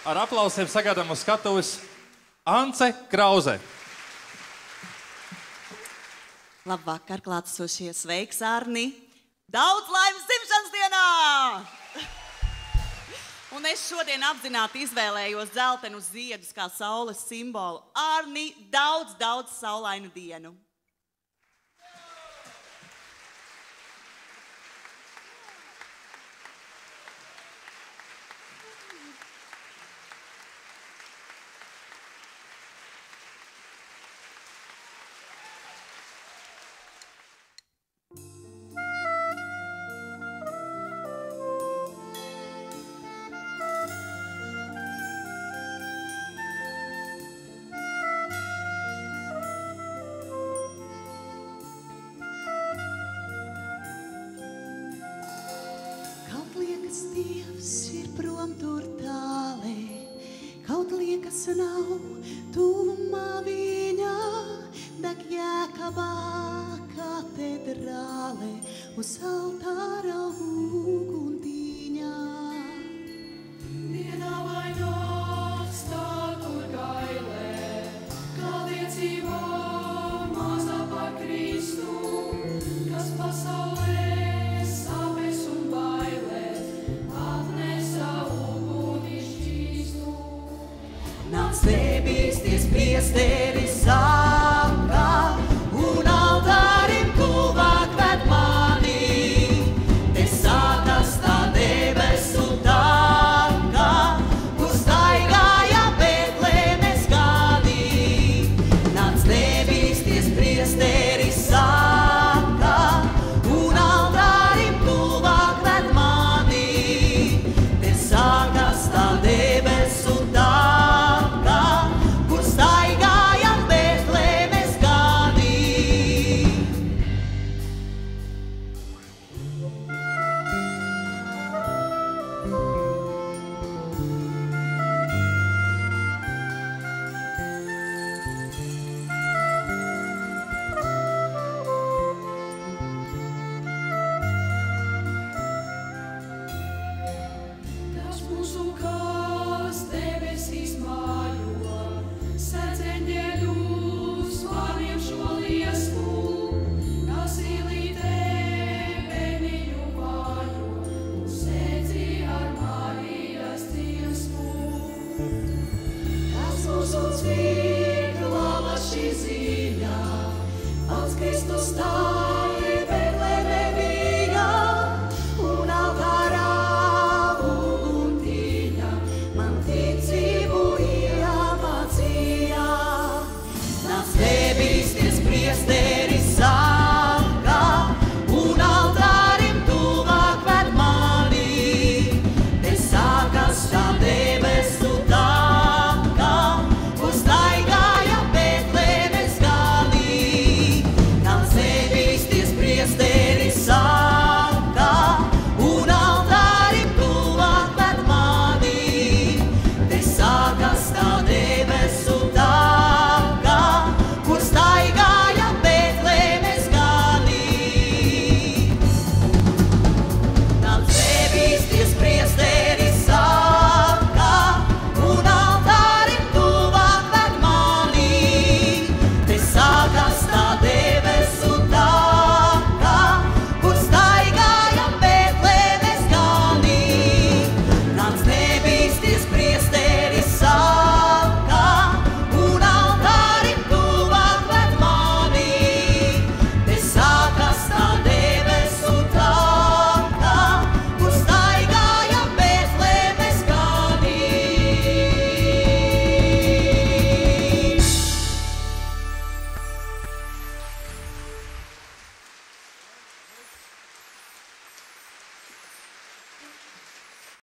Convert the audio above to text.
Ar aplausiem sagaidām uz skatuves Ance Krauze. Labvakar, klātesošie, sveiks, Arni! Daudz laimes dzimšanas dienā! Un es šodien apzināti izvēlējos dzeltenus ziedus kā saules simbolu. Arni, daudz saulainu dienu! Dievs ir prom tur tālē, kaut liekas nav tuvumā viņa, deg Jēkabā katedrāle uz altāra uguntiņā. Dienā vai nakts tā tur gailē, kā liecībā mazā par Kristu, kas pasaulē Nāc nebīsties, priesteris